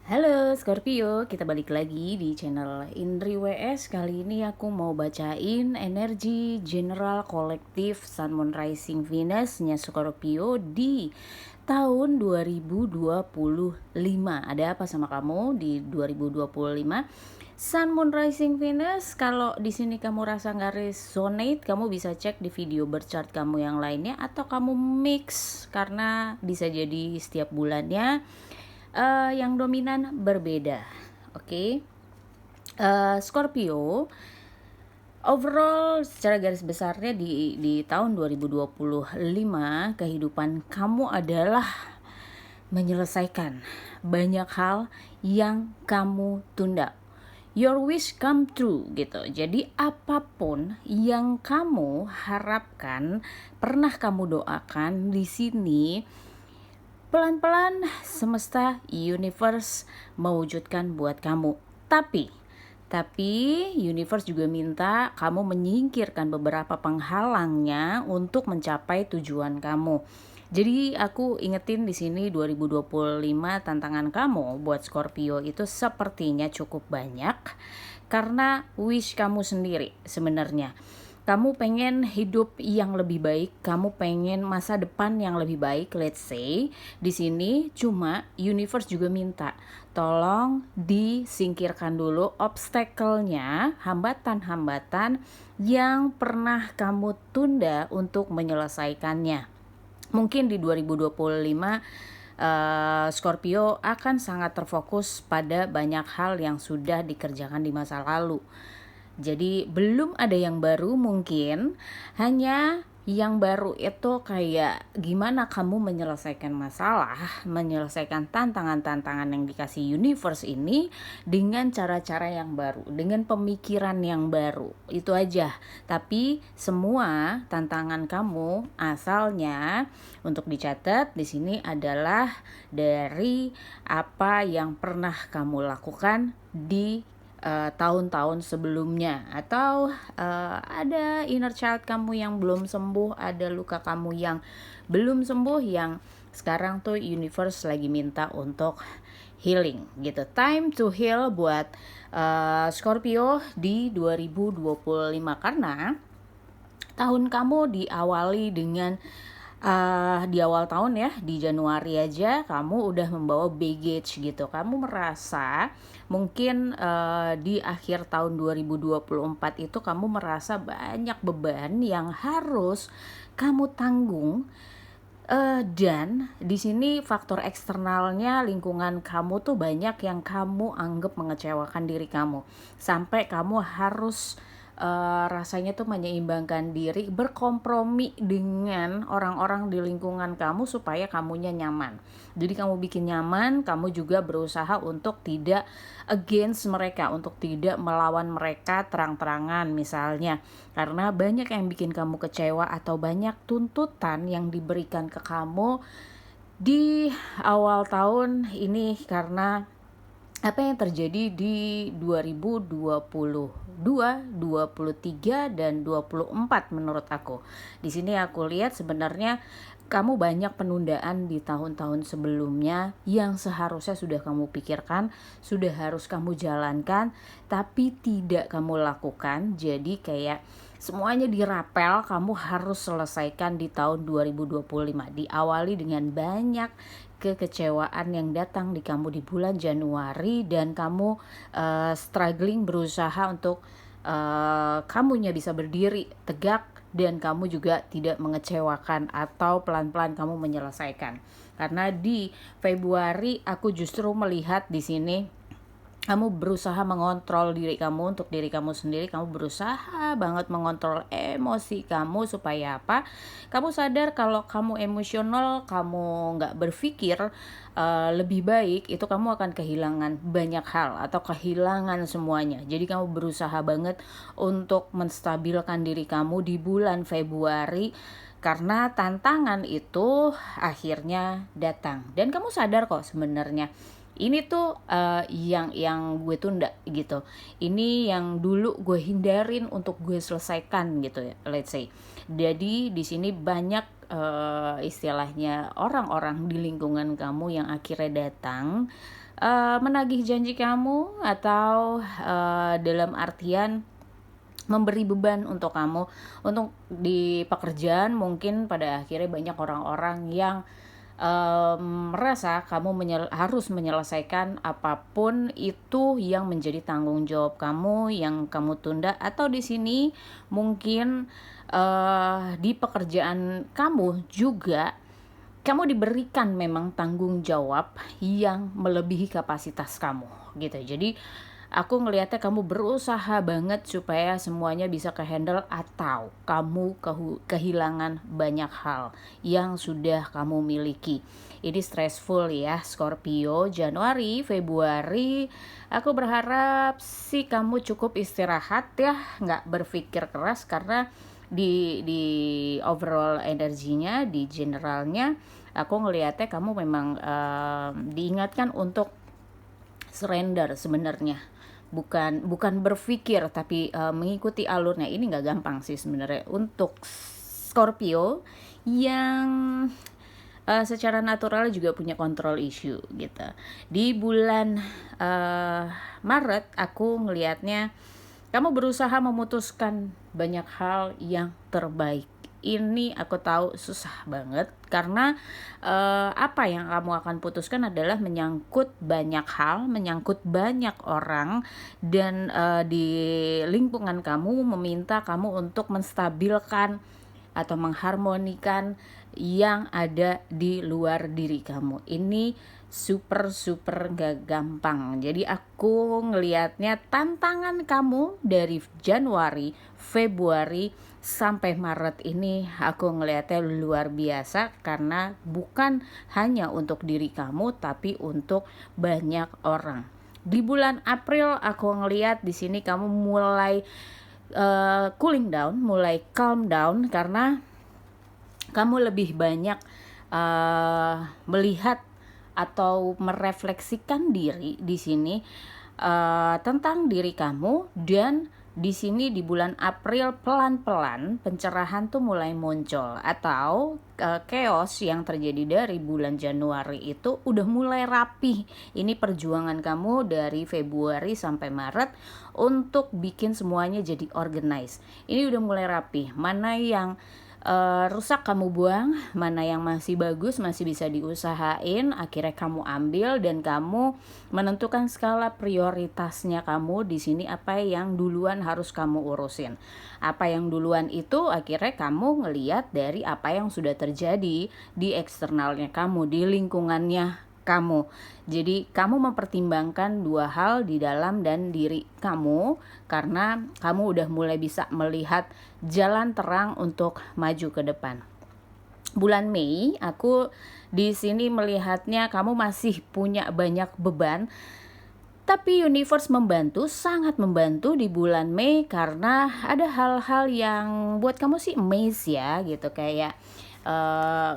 Halo Scorpio, kita balik lagi di channel Indri WS. Kali ini aku mau bacain energi general kolektif Sun Moon Rising Venus-nya Scorpio di tahun 2025. Ada apa sama kamu di 2025? Sun Moon Rising Venus, kalau di sini kamu rasa nggak resonate, kamu bisa cek di video birth chart kamu yang lainnya, atau kamu mix karena bisa jadi setiap bulannya yang dominan berbeda. Oke. Scorpio, overall secara garis besarnya di tahun 2025 kehidupan kamu adalah menyelesaikan banyak hal yang kamu tunda. Your wish come true gitu. Jadi apapun yang kamu harapkan, pernah kamu doakan, di sini pelan-pelan semesta universe mewujudkan buat kamu. Tapi universe juga minta kamu menyingkirkan beberapa penghalangnya untuk mencapai tujuan kamu. Jadi aku ingetin di sini 2025 tantangan kamu buat Scorpio itu sepertinya cukup banyak karena wish kamu sendiri sebenarnya. Kamu pengen hidup yang lebih baik, kamu pengen masa depan yang lebih baik, let's say. Di sini cuma universe juga minta tolong disingkirkan dulu obstacle-nya, hambatan-hambatan yang pernah kamu tunda untuk menyelesaikannya. Mungkin di 2025 Scorpio akan sangat terfokus pada banyak hal yang sudah dikerjakan di masa lalu. Jadi belum ada yang baru, mungkin hanya yang baru itu kayak gimana kamu menyelesaikan masalah, menyelesaikan tantangan-tantangan yang dikasih universe ini dengan cara-cara yang baru, dengan pemikiran yang baru. Itu aja. Tapi semua tantangan kamu asalnya untuk dicatat di sini adalah dari apa yang pernah kamu lakukan di tahun-tahun sebelumnya, atau ada inner child kamu yang belum sembuh, ada luka kamu yang belum sembuh yang sekarang tuh universe lagi minta untuk healing gitu. Time to heal buat Scorpio di 2025 karena tahun kamu diawali dengan di awal tahun ya, di Januari aja kamu udah membawa baggage gitu. Kamu merasa mungkin di akhir tahun 2024 itu kamu merasa banyak beban yang harus kamu tanggung. Dan di sini faktor eksternalnya, lingkungan kamu tuh banyak yang kamu anggap mengecewakan diri kamu, sampai kamu harus rasanya tuh menyeimbangkan diri, berkompromi dengan orang-orang di lingkungan kamu supaya kamunya nyaman. Jadi kamu bikin nyaman, kamu juga berusaha untuk tidak against mereka, untuk tidak melawan mereka terang-terangan misalnya, karena banyak yang bikin kamu kecewa atau banyak tuntutan yang diberikan ke kamu di awal tahun ini karena apa yang terjadi di 2022, 23 dan 24 menurut aku. Di sini aku lihat sebenarnya kamu banyak penundaan di tahun-tahun sebelumnya yang seharusnya sudah kamu pikirkan, sudah harus kamu jalankan, tapi tidak kamu lakukan. Jadi kayak semuanya dirapel, kamu harus selesaikan di tahun 2025. Diawali dengan banyak kekecewaan yang datang di kamu di bulan Januari, dan kamu struggling berusaha untuk kamunya bisa berdiri tegak, dan kamu juga tidak mengecewakan atau pelan-pelan kamu menyelesaikan. Karena di Februari aku justru melihat di sini kamu berusaha mengontrol diri kamu untuk diri kamu sendiri. Kamu berusaha banget mengontrol emosi kamu supaya apa? Kamu sadar kalau kamu emosional, kamu nggak berpikir lebih baik, itu kamu akan kehilangan banyak hal atau kehilangan semuanya. Jadi kamu berusaha banget untuk menstabilkan diri kamu di bulan Februari, karena tantangan itu akhirnya datang. Dan kamu sadar kok sebenarnya ini tuh yang gue tunda gitu. Ini yang dulu gue hindarin untuk gue selesaikan gitu ya, let's say. Jadi di sini banyak istilahnya orang-orang di lingkungan kamu yang akhirnya datang menagih janji kamu, atau dalam artian memberi beban untuk kamu. Untuk di pekerjaan mungkin pada akhirnya banyak orang-orang yang merasa kamu harus menyelesaikan apapun itu yang menjadi tanggung jawab kamu yang kamu tunda, atau di sini mungkin di pekerjaan kamu juga kamu diberikan memang tanggung jawab yang melebihi kapasitas kamu gitu. Jadi aku ngelihatnya kamu berusaha banget supaya semuanya bisa kehandle, atau kamu kehilangan banyak hal yang sudah kamu miliki. Ini stressful ya Scorpio. Januari, Februari aku berharap sih kamu cukup istirahat ya, nggak berpikir keras, karena di overall energinya, di generalnya aku ngelihatnya kamu memang diingatkan untuk surrender sebenarnya, bukan berpikir tapi mengikuti alurnya. Ini nggak gampang sih sebenarnya untuk Scorpio yang secara natural juga punya control issue gitu. Di bulan Maret aku ngelihatnya kamu berusaha memutuskan banyak hal yang terbaik. Ini aku tahu susah banget, karena apa yang kamu akan putuskan adalah menyangkut banyak hal, menyangkut banyak orang, dan di lingkungan kamu meminta kamu untuk menstabilkan atau mengharmonikan yang ada di luar diri kamu. Ini super gak gampang. Jadi aku ngelihatnya tantangan kamu dari Januari, Februari sampai Maret ini aku ngelihatnya luar biasa, karena bukan hanya untuk diri kamu tapi untuk banyak orang. Di bulan April aku ngelihat di sini kamu mulai cooling down, mulai calm down, karena kamu lebih banyak melihat atau merefleksikan diri di sini tentang diri kamu. Dan di sini di bulan April pelan-pelan pencerahan tuh mulai muncul, atau chaos yang terjadi dari bulan Januari itu udah mulai rapi. Ini perjuangan kamu dari Februari sampai Maret untuk bikin semuanya jadi organized. Ini udah mulai rapi. Mana yang rusak kamu buang, mana yang masih bagus masih bisa diusahain, akhirnya kamu ambil dan kamu menentukan skala prioritasnya kamu di sini, apa yang duluan harus kamu urusin. Apa yang duluan itu akhirnya kamu ngelihat dari apa yang sudah terjadi di eksternalnya kamu, di lingkungannya kamu. Jadi kamu mempertimbangkan dua hal di dalam dan diri kamu, karena kamu udah mulai bisa melihat jalan terang untuk maju ke depan. Bulan Mei aku di sini melihatnya kamu masih punya banyak beban, tapi universe membantu, sangat membantu di bulan Mei, karena ada hal-hal yang buat kamu sih amaze ya gitu, kayak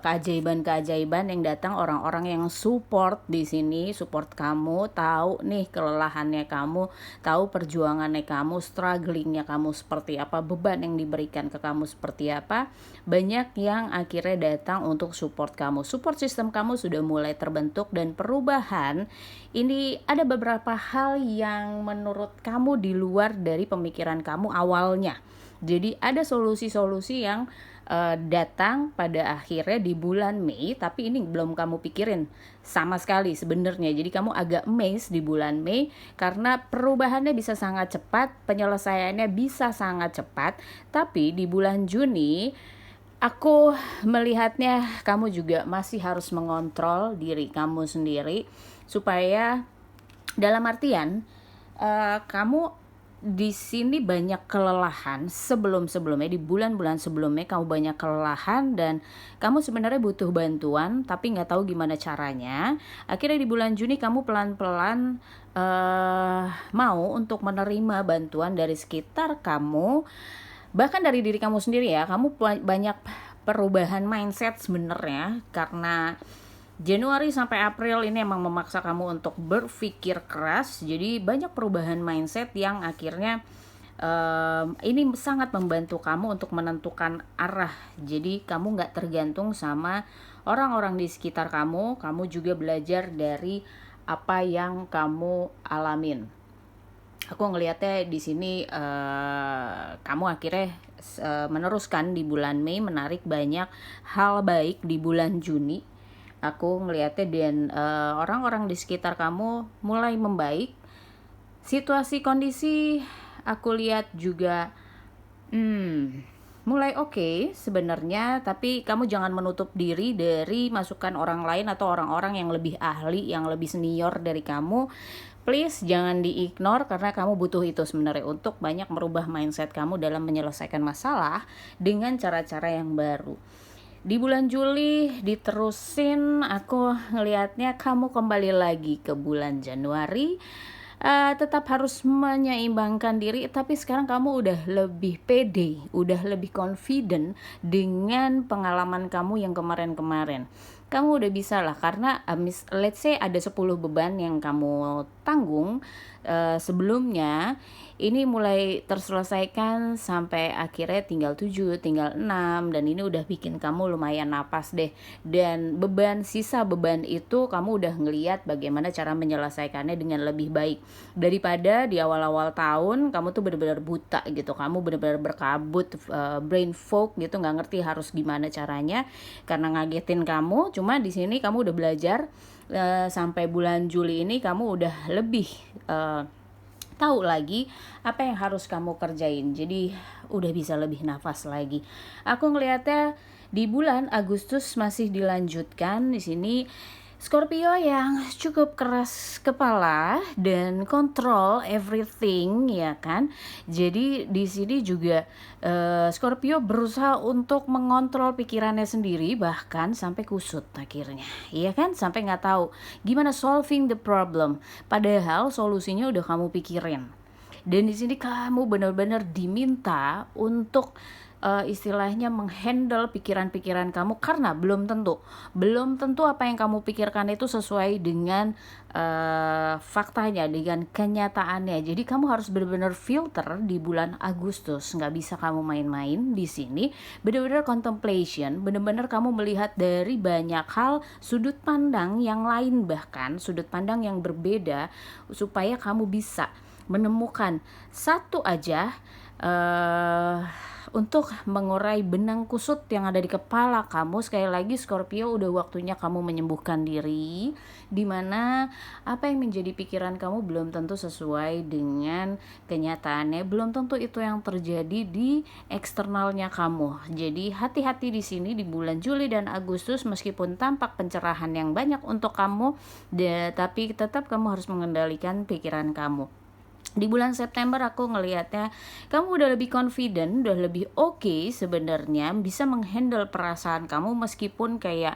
keajaiban-keajaiban yang datang, orang-orang yang support di sini, support kamu, tahu nih kelelahannya kamu, tahu perjuangannya kamu, strugglingnya kamu seperti apa, beban yang diberikan ke kamu seperti apa. Banyak yang akhirnya datang untuk support kamu. Support system kamu sudah mulai terbentuk, dan perubahan ini ada beberapa hal yang menurut kamu di luar dari pemikiran kamu awalnya. Jadi ada solusi-solusi yang datang pada akhirnya di bulan Mei, tapi ini belum kamu pikirin sama sekali sebenarnya. Jadi kamu agak amazed di bulan Mei, karena perubahannya bisa sangat cepat, penyelesaiannya bisa sangat cepat. Tapi di bulan Juni aku melihatnya kamu juga masih harus mengontrol diri kamu sendiri, supaya dalam artian kamu di sini banyak kelelahan sebelumnya, di bulan-bulan sebelumnya kamu banyak kelelahan dan kamu sebenarnya butuh bantuan tapi nggak tahu gimana caranya. Akhirnya di bulan Juni kamu pelan-pelan mau untuk menerima bantuan dari sekitar kamu, bahkan dari diri kamu sendiri ya. Kamu banyak perubahan mindset sebenarnya, karena Januari sampai April ini emang memaksa kamu untuk berpikir keras. Jadi banyak perubahan mindset yang akhirnya Ini sangat membantu kamu untuk menentukan arah. Jadi kamu nggak tergantung sama orang-orang di sekitar kamu. Kamu juga belajar dari apa yang kamu alamin. Aku ngelihatnya di sini kamu akhirnya meneruskan di bulan Mei, menarik banyak hal baik di bulan Juni. Aku ngelihatnya dan orang-orang di sekitar kamu mulai membaik. Situasi kondisi aku lihat juga mulai oke sebenarnya, tapi kamu jangan menutup diri dari masukan orang lain atau orang-orang yang lebih ahli, yang lebih senior dari kamu. Please jangan di-ignore karena kamu butuh itu sebenarnya untuk banyak merubah mindset kamu dalam menyelesaikan masalah dengan cara-cara yang baru. Di bulan Juli diterusin, aku ngelihatnya kamu kembali lagi ke bulan Januari. Tetap harus menyeimbangkan diri, tapi sekarang kamu udah lebih pede, udah lebih confident dengan pengalaman kamu yang kemarin-kemarin. Kamu udah bisa lah, karena let's say ada 10 beban yang kamu tanggung sebelumnya, ini mulai terselesaikan sampai akhirnya tinggal 7, tinggal 6, dan ini udah bikin kamu lumayan napas deh. Dan sisa beban itu kamu udah ngeliat bagaimana cara menyelesaikannya dengan lebih baik daripada di awal-awal tahun kamu tuh benar-benar buta gitu, kamu benar-benar berkabut, brain fog gitu, nggak ngerti harus gimana caranya karena ngagetin kamu. Cuma di sini kamu udah belajar, sampai bulan Juli ini kamu udah lebih tahu lagi apa yang harus kamu kerjain. Jadi udah bisa lebih nafas lagi. Aku ngelihatnya di bulan Agustus masih dilanjutkan di sini. Scorpio yang cukup keras kepala dan kontrol everything, ya kan. Jadi di sini juga Scorpio berusaha untuk mengontrol pikirannya sendiri, bahkan sampai kusut akhirnya, iya kan, sampai nggak tahu gimana solving the problem. Padahal solusinya udah kamu pikirin. Dan di sini kamu benar-benar diminta untuk istilahnya menghandle pikiran-pikiran kamu, karena belum tentu apa yang kamu pikirkan itu sesuai dengan faktanya, dengan kenyataannya. Jadi kamu harus benar-benar filter di bulan Agustus, nggak bisa kamu main-main di sini. Benar-benar contemplation, benar-benar kamu melihat dari banyak hal, sudut pandang yang lain, bahkan sudut pandang yang berbeda, supaya kamu bisa menemukan satu aja untuk mengurai benang kusut yang ada di kepala kamu. Sekali lagi Scorpio, udah waktunya kamu menyembuhkan diri, dimana apa yang menjadi pikiran kamu belum tentu sesuai dengan kenyataannya, belum tentu itu yang terjadi di eksternalnya kamu. Jadi hati-hati di sini di bulan Juli dan Agustus, meskipun tampak pencerahan yang banyak untuk kamu, tapi tetap kamu harus mengendalikan pikiran kamu. Di bulan September aku ngelihatnya kamu udah lebih confident, udah lebih oke sebenarnya, bisa menghandle perasaan kamu meskipun kayak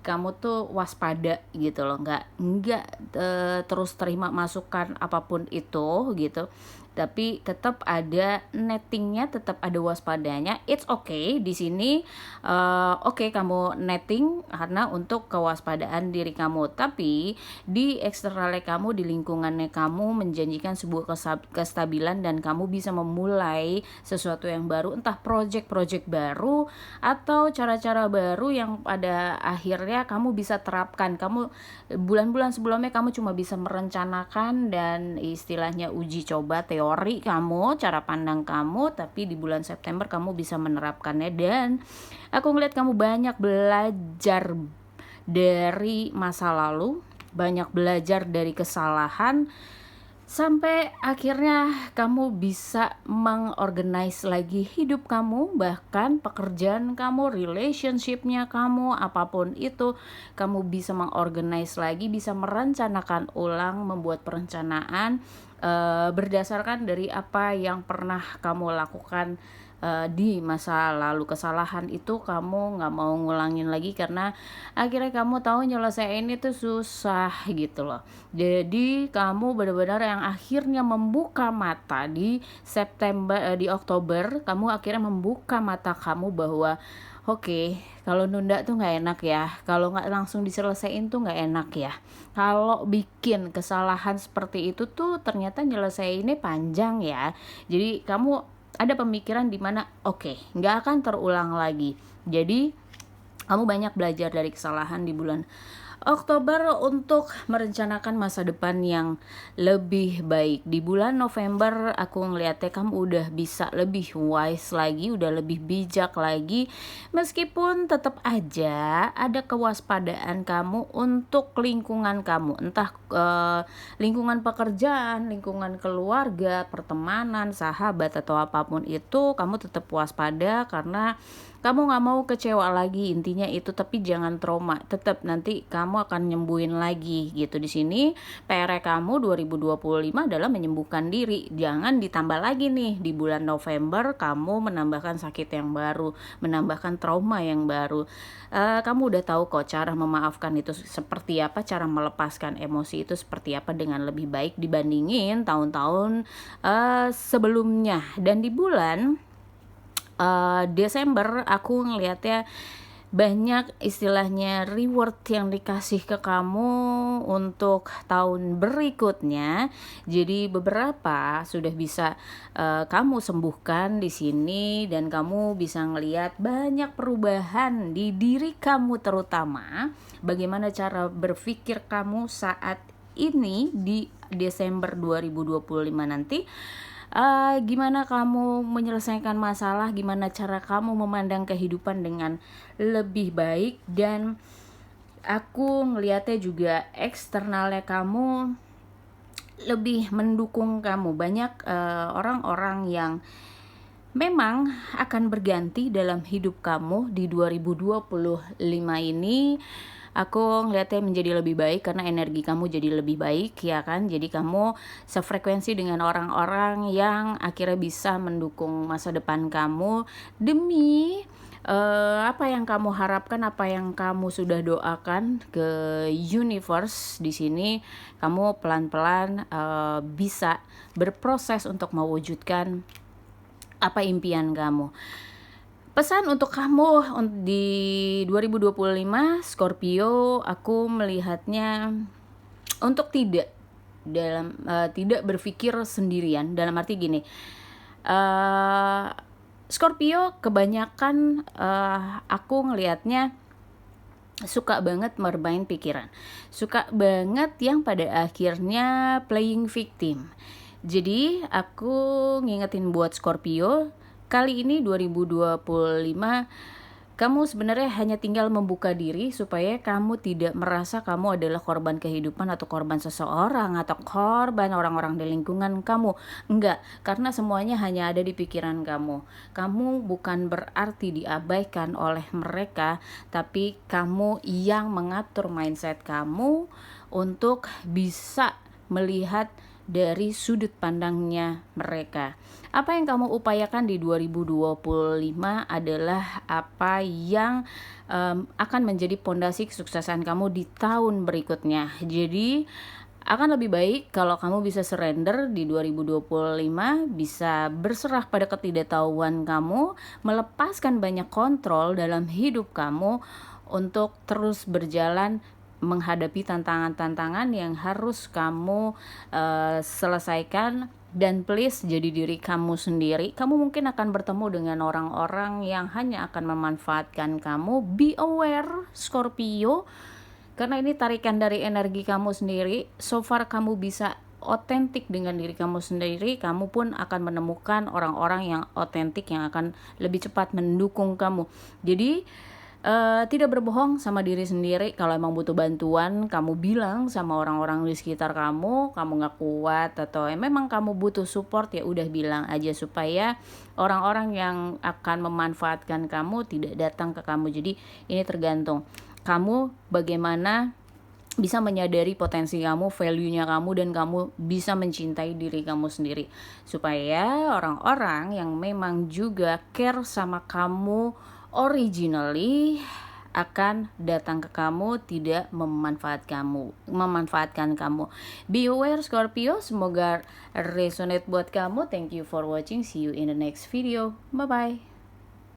kamu tuh waspada gitu loh, nggak terus terima masukan apapun itu gitu, tapi tetap ada nettingnya, tetap ada waspadanya. It's okay di sini, okay, kamu netting karena untuk kewaspadaan diri kamu, tapi di eksternalnya kamu, di lingkungannya kamu menjanjikan sebuah kestabilan dan kamu bisa memulai sesuatu yang baru, entah project baru atau cara-cara baru yang pada akhirnya kamu bisa terapkan. Kamu bulan-bulan sebelumnya kamu cuma bisa merencanakan dan istilahnya uji coba teori kamu, cara pandang kamu, tapi di bulan September kamu bisa menerapkannya. Dan aku ngeliat kamu banyak belajar dari masa lalu, banyak belajar dari kesalahan, sampai akhirnya kamu bisa mengorganize lagi hidup kamu, bahkan pekerjaan kamu, relationshipnya kamu, apapun itu kamu bisa mengorganize lagi, bisa merencanakan ulang, membuat perencanaan berdasarkan dari apa yang pernah kamu lakukan di masa lalu. Kesalahan itu kamu nggak mau ngulangin lagi karena akhirnya kamu tahu nyelesain itu susah gitu loh. Jadi kamu benar-benar yang akhirnya membuka mata di September, di Oktober kamu akhirnya membuka mata kamu bahwa Oke, kalau nunda tuh nggak enak ya. Kalau nggak langsung diselesaikan tuh nggak enak ya. Kalau bikin kesalahan seperti itu tuh ternyata nyelesainnya panjang ya. Jadi kamu ada pemikiran di mana oke, nggak akan terulang lagi. Jadi kamu banyak belajar dari kesalahan di bulan Oktober untuk merencanakan masa depan yang lebih baik. Di bulan November aku ngeliatnya kamu udah bisa lebih wise lagi, udah lebih bijak lagi. Meskipun tetap aja ada kewaspadaan kamu untuk lingkungan kamu, entah lingkungan pekerjaan, lingkungan keluarga, pertemanan, sahabat atau apapun itu, kamu tetap waspada karena kamu nggak mau kecewa lagi, intinya itu. Tapi jangan trauma, tetap nanti kamu akan nyembuhin lagi gitu. Di sini PR kamu 2025 adalah menyembuhkan diri, jangan ditambah lagi nih di bulan November kamu menambahkan sakit yang baru, menambahkan trauma yang baru. Kamu udah tahu kok cara memaafkan itu seperti apa, cara melepaskan emosi itu seperti apa dengan lebih baik dibandingin tahun-tahun sebelumnya. Dan di bulan Desember aku ngelihatnya banyak istilahnya reward yang dikasih ke kamu untuk tahun berikutnya. Jadi beberapa sudah bisa kamu sembuhkan di sini dan kamu bisa ngelihat banyak perubahan di diri kamu, terutama bagaimana cara berpikir kamu saat ini di Desember 2025 nanti. Gimana kamu menyelesaikan masalah, gimana cara kamu memandang kehidupan dengan lebih baik. Dan aku ngelihatnya juga eksternalnya kamu lebih mendukung kamu. Banyak orang-orang yang memang akan berganti dalam hidup kamu di 2025 ini. Aku ngeliatnya menjadi lebih baik karena energi kamu jadi lebih baik ya kan. Jadi kamu sefrekuensi dengan orang-orang yang akhirnya bisa mendukung masa depan kamu demi apa yang kamu harapkan, apa yang kamu sudah doakan ke universe. Di sini kamu pelan-pelan bisa berproses untuk mewujudkan apa impian kamu. Pesan untuk kamu di 2025 Scorpio, aku melihatnya untuk tidak berpikir sendirian. Dalam arti gini, Scorpio kebanyakan aku ngelihatnya suka banget bermain pikiran, suka banget yang pada akhirnya playing victim. Jadi aku ngingetin buat Scorpio, kali ini 2025 kamu sebenarnya hanya tinggal membuka diri supaya kamu tidak merasa kamu adalah korban kehidupan atau korban seseorang atau korban orang-orang di lingkungan kamu. Enggak, karena semuanya hanya ada di pikiran kamu. Kamu bukan berarti diabaikan oleh mereka, tapi kamu yang mengatur mindset kamu untuk bisa melihat dari sudut pandangnya mereka. Apa yang kamu upayakan di 2025 adalah apa yang akan menjadi pondasi kesuksesan kamu di tahun berikutnya. Jadi akan lebih baik kalau kamu bisa surrender di 2025, bisa berserah pada ketidaktahuan kamu, melepaskan banyak kontrol dalam hidup kamu untuk terus berjalan menghadapi tantangan-tantangan yang harus kamu selesaikan. Dan please jadi diri kamu sendiri. Kamu mungkin akan bertemu dengan orang-orang yang hanya akan memanfaatkan kamu. Be aware Scorpio, karena ini tarikan dari energi kamu sendiri. So far kamu bisa otentik dengan diri kamu sendiri, kamu pun akan menemukan orang-orang yang otentik yang akan lebih cepat mendukung kamu. Jadi tidak berbohong sama diri sendiri. Kalau emang butuh bantuan, kamu bilang sama orang-orang di sekitar kamu gak kuat atau memang kamu butuh support, ya udah bilang aja supaya orang-orang yang akan memanfaatkan kamu tidak datang ke kamu. Jadi ini tergantung kamu bagaimana bisa menyadari potensi kamu, value-nya kamu, dan kamu bisa mencintai diri kamu sendiri supaya orang-orang yang memang juga care sama kamu originally akan datang ke kamu, tidak memanfaatkan kamu. Be aware Scorpio, semoga resonate buat kamu. Thank you for watching, see you in the next video, bye bye.